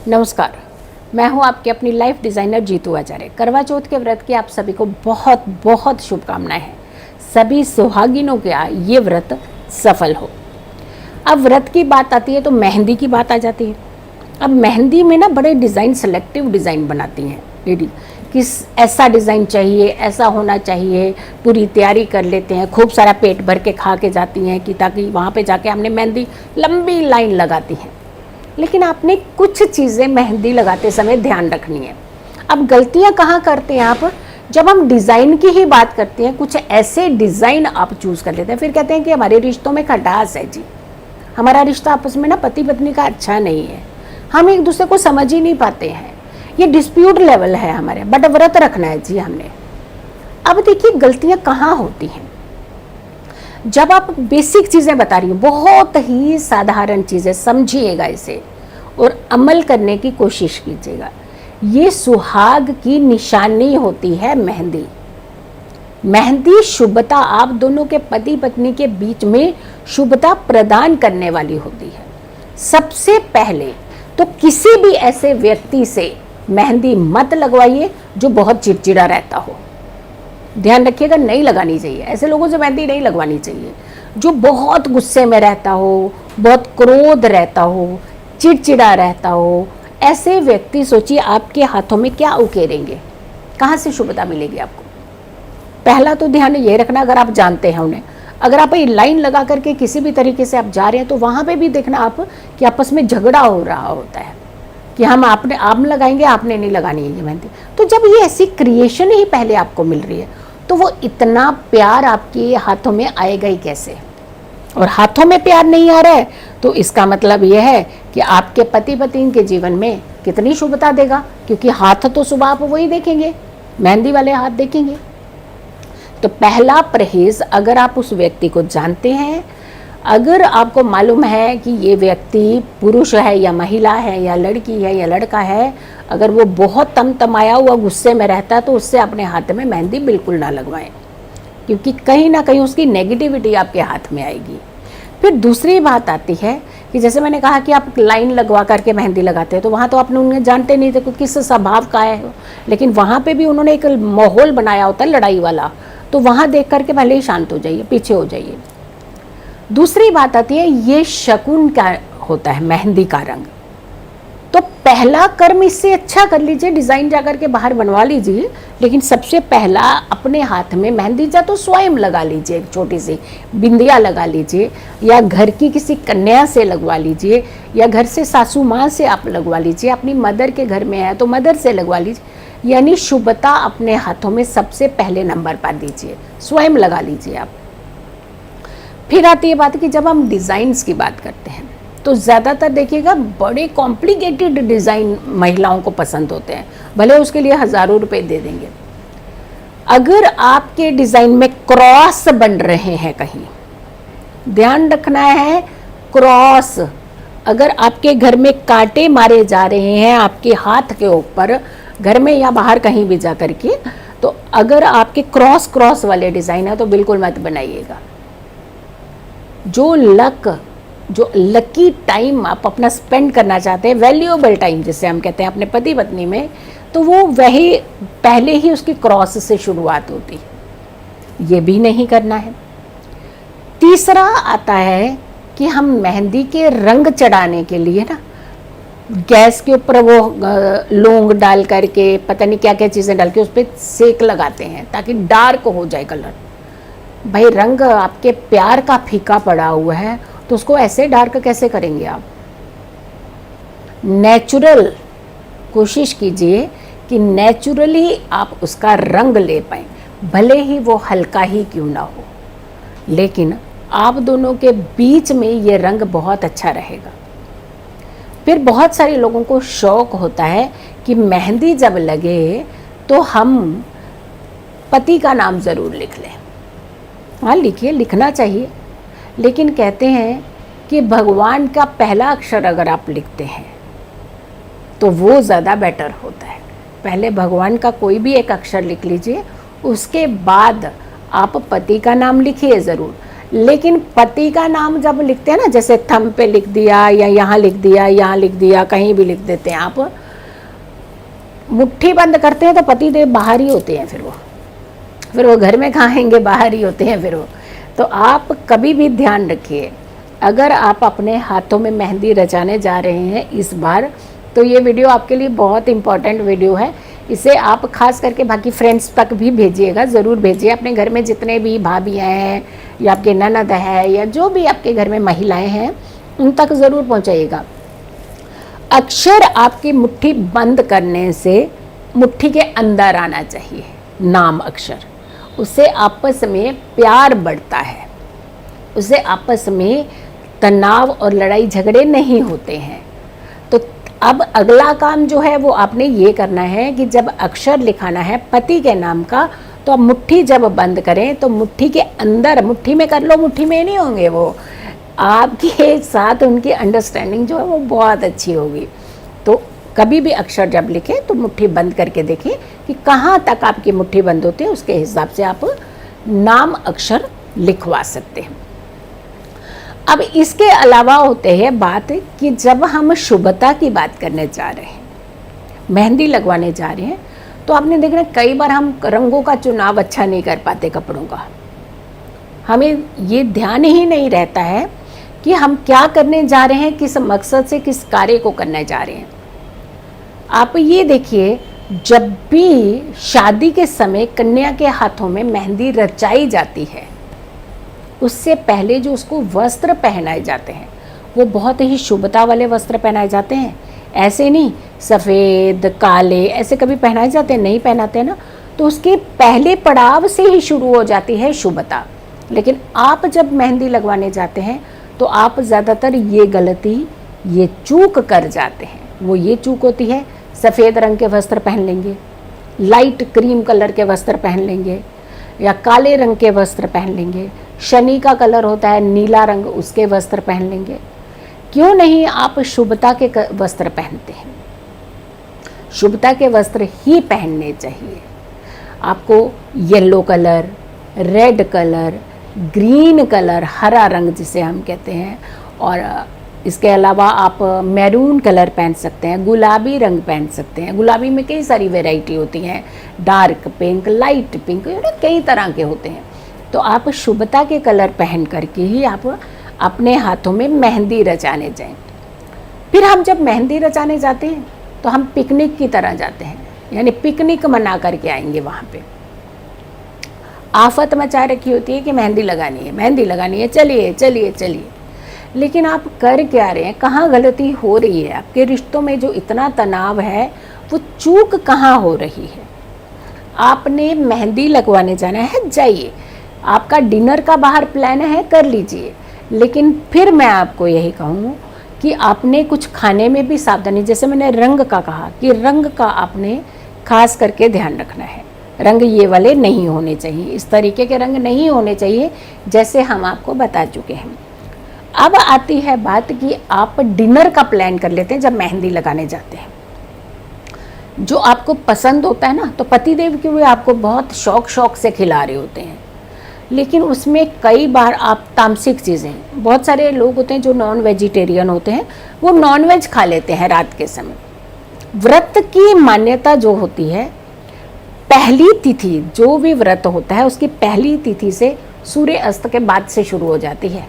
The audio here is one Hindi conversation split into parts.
नमस्कार, मैं हूं आपकी अपनी लाइफ डिज़ाइनर जीतू आचार्य। करवा चौथ के व्रत की आप सभी को बहुत बहुत शुभकामनाएं हैं। सभी सुहागिनों का ये व्रत सफल हो। अब व्रत की बात आती है तो मेहंदी की बात आ जाती है। अब मेहंदी में ना बड़े डिज़ाइन, सेलेक्टिव डिज़ाइन बनाती हैं लेडी, किस ऐसा डिज़ाइन चाहिए, ऐसा होना चाहिए, पूरी तैयारी कर लेते हैं, खूब सारा पेट भर के खा के जाती हैं कि ताकि वहाँ पे जाके हमने मेहंदी लंबी लाइन लगाती हैं। लेकिन आपने कुछ चीज़ें मेहंदी लगाते समय ध्यान रखनी है। अब गलतियां कहाँ करते हैं आप? जब हम डिज़ाइन की ही बात करते हैं, कुछ ऐसे डिज़ाइन आप चूज़ कर लेते हैं, फिर कहते हैं कि हमारे रिश्तों में खटास है जी, हमारा रिश्ता आपस में ना पति पत्नी का अच्छा नहीं है, हम एक दूसरे को समझ ही नहीं पाते हैं, ये डिस्प्यूट लेवल है हमारे, बट व्रत रखना है जी हमने। अब देखिए गलतियाँ कहाँ होती हैं। जब आप बेसिक चीज़ें बता रही हो, बहुत ही साधारण चीज़ें, समझिएगा इसे और अमल करने की कोशिश कीजिएगा। ये सुहाग की निशानी होती है मेहंदी। मेहंदी शुभता, आप दोनों के पति पत्नी के बीच में शुभता प्रदान करने वाली होती है। सबसे पहले तो किसी भी ऐसे व्यक्ति से मेहंदी मत लगवाइए जो बहुत चिड़चिड़ा रहता हो। ध्यान रखिएगा, नहीं लगानी चाहिए। ऐसे लोगों से मेहंदी नहीं लगवानी चाहिए जो बहुत गुस्से में रहता हो, बहुत क्रोध रहता हो, चिड़चिड़ा रहता हो। ऐसे व्यक्ति सोचिए आपके हाथों में क्या उकेरेंगे, कहाँ से शुभता मिलेगी आपको। पहला तो ध्यान ये रखना, अगर आप जानते हैं उन्हें, अगर आप ये लाइन लगा करके किसी भी तरीके से आप जा रहे हैं तो वहाँ पे भी देखना आप कि आपस में झगड़ा हो रहा होता है कि आप लगाएंगे, आपने नहीं लगानी है ये मेहंदी। तो जब ये ऐसी क्रिएशन ही पहले आपको मिल रही है तो वो इतना प्यार आपके हाथों में आएगा ही कैसे। और हाथों में प्यार नहीं आ रहा है तो इसका मतलब यह है कि आपके पति पत्नी के जीवन में कितनी शुभता देगा, क्योंकि हाथ तो सुबह आप वही देखेंगे, मेहंदी वाले हाथ देखेंगे। तो पहला परहेज, अगर आप उस व्यक्ति को जानते हैं, अगर आपको मालूम है कि ये व्यक्ति पुरुष है या महिला है या लड़की है या लड़का है, अगर वो बहुत तमतमाया हुआ गुस्से में रहता है तो उससे अपने हाथ में मेहंदी बिल्कुल ना लगवाएं, क्योंकि कहीं ना कहीं उसकी नेगेटिविटी आपके हाथ में आएगी। फिर दूसरी बात आती है कि जैसे मैंने कहा कि आप लाइन लगवा करके मेहंदी लगाते हैं तो वहाँ तो आपने उन्हें जानते नहीं थे कि किस स्वभाव का है, लेकिन वहाँ पे भी उन्होंने एक माहौल बनाया होता है लड़ाई वाला, तो वहाँ देख करके पहले ही शांत हो जाइए, पीछे हो जाइए। दूसरी बात आती है, ये शकुन का होता है मेहंदी का रंग, तो पहला कर्म इससे अच्छा कर लीजिए, डिज़ाइन जा करके बाहर बनवा लीजिए, लेकिन सबसे पहला अपने हाथ में मेहंदी जा तो स्वयं लगा लीजिए, एक छोटी सी बिंदिया लगा लीजिए, या घर की किसी कन्या से लगवा लीजिए, या घर से सासू माँ से आप लगवा लीजिए, अपनी मदर के घर में है तो मदर से लगवा लीजिए। यानी शुभता अपने हाथों में सबसे पहले नंबर पर दीजिए, स्वयं लगा लीजिए आप। फिर आती है बात कि जब हम डिज़ाइंस की बात करते हैं तो ज़्यादातर देखिएगा बड़े कॉम्प्लिकेटेड डिज़ाइन महिलाओं को पसंद होते हैं, भले उसके लिए हज़ारों रुपए दे देंगे। अगर आपके डिज़ाइन में क्रॉस बन रहे हैं कहीं, ध्यान रखना है, क्रॉस, अगर आपके घर में कांटे मारे जा रहे हैं आपके हाथ के ऊपर, घर में या बाहर कहीं भी जा करके, तो अगर आपके क्रॉस वाले डिज़ाइन है तो बिल्कुल मत बनाइएगा। जो लकी टाइम आप अपना स्पेंड करना चाहते हैं, वैल्यूएबल टाइम जिसे हम कहते हैं अपने पति पत्नी में, तो वो वही पहले ही उसकी क्रॉस से शुरुआत होती है, ये भी नहीं करना है। तीसरा आता है कि हम मेहंदी के रंग चढ़ाने के लिए ना गैस के ऊपर वो लौंग डाल करके, पता नहीं क्या क्या चीज़ें डाल के उस पर सेक लगाते हैं ताकि डार्क हो जाए कलर। भाई रंग आपके प्यार का फीका पड़ा हुआ है तो उसको ऐसे डार्क कैसे करेंगे आप। नेचुरल कोशिश कीजिए कि नेचुरली आप उसका रंग ले पाएँ, भले ही वो हल्का ही क्यों ना हो, लेकिन आप दोनों के बीच में ये रंग बहुत अच्छा रहेगा। फिर बहुत सारे लोगों को शौक होता है कि मेहंदी जब लगे तो हम पति का नाम ज़रूर लिख लें। हाँ लिखिए, लिखना चाहिए, लेकिन कहते हैं कि भगवान का पहला अक्षर अगर आप लिखते हैं तो वो ज़्यादा बेटर होता है। पहले भगवान का कोई भी एक अक्षर लिख लीजिए, उसके बाद आप पति का नाम लिखिए ज़रूर, लेकिन पति का नाम जब लिखते हैं ना, जैसे थंब पे लिख दिया या यहाँ लिख दिया, यहाँ लिख दिया, कहीं भी लिख देते हैं आप, मुट्ठी बंद करते हैं तो पति देव बाहर ही होते हैं, फिर वो घर में खाएंगे, बाहर ही होते हैं फिर वो। तो आप कभी भी ध्यान रखिए, अगर आप अपने हाथों में मेहंदी रचाने जा रहे हैं इस बार, तो ये वीडियो आपके लिए बहुत इम्पॉर्टेंट वीडियो है। इसे आप खास करके बाकी फ्रेंड्स तक भी भेजिएगा, ज़रूर भेजिए। अपने घर में जितने भी भाभियाँ हैं या आपके ननद है या जो भी आपके घर में महिलाएं हैं, उन तक ज़रूर पहुँचाइएगा। अक्षर आपकी मुट्ठी बंद करने से मुट्ठी के अंदर आना चाहिए, नाम अक्षर। उससे आपस में प्यार बढ़ता है, उससे आपस में तनाव और लड़ाई झगड़े नहीं होते हैं। तो अब अगला काम जो है वो आपने ये करना है कि जब अक्षर लिखाना है पति के नाम का, तो आप मुट्ठी जब बंद करें तो मुट्ठी के अंदर, मुट्ठी में कर लो, मुट्ठी में नहीं होंगे वो, आपके साथ उनकी अंडरस्टैंडिंग जो है वो बहुत अच्छी होगी। तो कभी भी अक्षर जब लिखें तो मुट्ठी बंद करके देखें कि कहाँ तक आपकी मुट्ठी बंद होती है, उसके हिसाब से आप नाम अक्षर लिखवा सकते हैं। अब इसके अलावा होते हैं बात कि जब हम शुभता की बात करने जा रहे हैं, मेहंदी लगवाने जा रहे हैं, तो आपने देखना कई बार हम रंगों का चुनाव अच्छा नहीं कर पाते कपड़ों का। हमें ये ध्यान ही नहीं रहता है कि हम क्या करने जा रहे हैं, किस मकसद से, किस कार्य को करने जा रहे हैं। आप ये देखिए, जब भी शादी के समय कन्या के हाथों में मेहंदी रचाई जाती है, उससे पहले जो उसको वस्त्र पहनाए जाते हैं वो बहुत ही शुभता वाले वस्त्र पहनाए जाते हैं। ऐसे नहीं सफ़ेद काले ऐसे कभी पहनाए जाते हैं, नहीं पहनाते ना। तो उसके पहले पड़ाव से ही शुरू हो जाती है शुभता। लेकिन आप जब मेहंदी लगवाने जाते हैं तो आप ज़्यादातर ये गलती, ये चूक कर जाते हैं। वो ये चूक होती है, सफ़ेद रंग के वस्त्र पहन लेंगे, लाइट क्रीम कलर के वस्त्र पहन लेंगे या काले रंग के वस्त्र पहन लेंगे, शनि का कलर होता है नीला रंग, उसके वस्त्र पहन लेंगे। क्यों नहीं आप शुभता के वस्त्र पहनते हैं? शुभता के वस्त्र ही पहनने चाहिए। आपको yellow colour, red colour, green colour, हरा रंग जिसे हम कहते हैं, और इसके अलावा आप मैरून कलर पहन सकते हैं, गुलाबी रंग पहन सकते हैं। गुलाबी में कई सारी वैरायटी होती हैं, डार्क पिंक, लाइट पिंक, कई तरह के होते हैं। तो आप शुभता के कलर पहन करके ही आप अपने हाथों में मेहंदी रचाने जाएं। फिर हम जब मेहंदी रचाने जाते हैं तो हम पिकनिक की तरह जाते हैं, यानी पिकनिक मना करके आएंगे। वहाँ पे आफत मचा रखी होती है कि मेहंदी लगानी है, मेहंदी लगानी है, चलिए चलिए चलिए। लेकिन आप कर क्या रहे हैं? कहाँ गलती हो रही है? आपके रिश्तों में जो इतना तनाव है वो चूक कहाँ हो रही है? आपने मेहंदी लगवाने जाना है, जाइए। आपका डिनर का बाहर प्लान है, कर लीजिए। लेकिन फिर मैं आपको यही कहूँ कि आपने कुछ खाने में भी सावधानी, जैसे मैंने रंग का कहा कि रंग का आपने खास करके ध्यान रखना है। रंग ये वाले नहीं होने चाहिए, इस तरीके के रंग नहीं होने चाहिए जैसे हम आपको बता चुके हैं। अब आती है बात कि आप डिनर का प्लान कर लेते हैं जब मेहंदी लगाने जाते हैं। जो आपको पसंद होता है ना, तो पतिदेव के हुए आपको बहुत शौक से खिला रहे होते हैं, लेकिन उसमें कई बार आप तामसिक चीज़ें, बहुत सारे लोग होते हैं जो नॉन वेजिटेरियन होते हैं, वो नॉन वेज खा लेते हैं रात के समय। व्रत की मान्यता जो होती है, पहली तिथि जो भी व्रत होता है उसकी पहली तिथि से सूर्य अस्त के बाद से शुरू हो जाती है।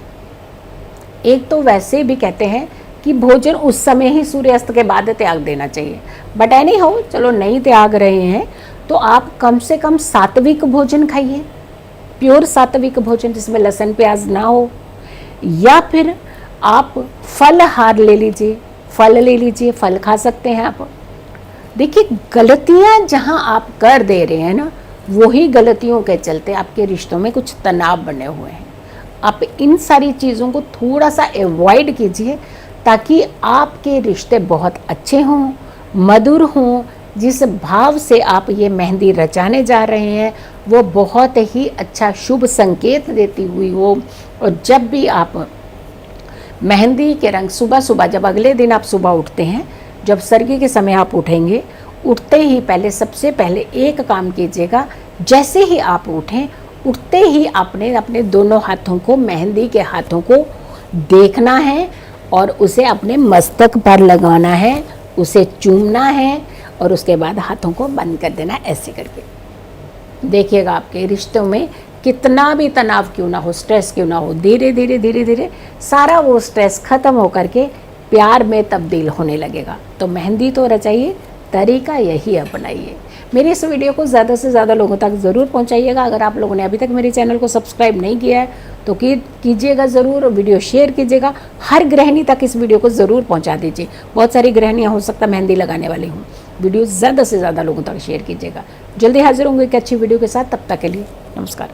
एक तो वैसे भी कहते हैं कि भोजन उस समय ही सूर्य अस्त के बाद त्याग देना चाहिए, बट एनी हो, चलो नहीं त्याग रहे हैं तो आप कम से कम सात्विक भोजन खाइए, प्योर सात्विक भोजन जिसमें लहसुन प्याज ना हो। या फिर आप फलहार ले लीजिए, फल ले लीजिए, फल खा सकते हैं आप। देखिए, गलतियां जहां आप कर दे रहे हैं ना, वही गलतियों के चलते आपके रिश्तों में कुछ तनाव बने हुए हैं। आप इन सारी चीज़ों को थोड़ा सा अवॉइड कीजिए ताकि आपके रिश्ते बहुत अच्छे हों, मधुर हों। जिस भाव से आप ये मेहंदी रचाने जा रहे हैं वो बहुत ही अच्छा शुभ संकेत देती हुई हो। और जब भी आप मेहंदी के रंग सुबह सुबह, जब अगले दिन आप सुबह उठते हैं, जब सर्गी के समय आप उठेंगे, उठते ही पहले सबसे पहले एक काम कीजिएगा, जैसे ही आप उठें उठते ही आपने अपने दोनों हाथों को, मेहंदी के हाथों को देखना है और उसे अपने मस्तक पर लगाना है, उसे चूमना है और उसके बाद हाथों को बंद कर देना ऐसे करके। देखिएगा आपके रिश्तों में कितना भी तनाव क्यों ना हो, स्ट्रेस क्यों ना हो, धीरे धीरे धीरे धीरे सारा वो स्ट्रेस खत्म होकर के प्यार में तब्दील होने लगेगा। तो मेहंदी तो रचाइए, तरीका यही अपनाइए। मेरी इस वीडियो को ज़्यादा से ज़्यादा लोगों तक ज़रूर पहुंचाइएगा। अगर आप लोगों ने अभी तक मेरे चैनल को सब्सक्राइब नहीं किया है तो कीजिएगा ज़रूर, वीडियो शेयर कीजिएगा, हर गृहिणी तक इस वीडियो को ज़रूर पहुंचा दीजिए। बहुत सारी गृहिणियाँ हो सकता है मेहंदी लगाने वाली हूँ। वीडियो ज़्यादा से ज़्यादा लोगों तक शेयर कीजिएगा। जल्दी हाजिर होंगे एक अच्छी वीडियो के साथ, तब तक के लिए नमस्कार।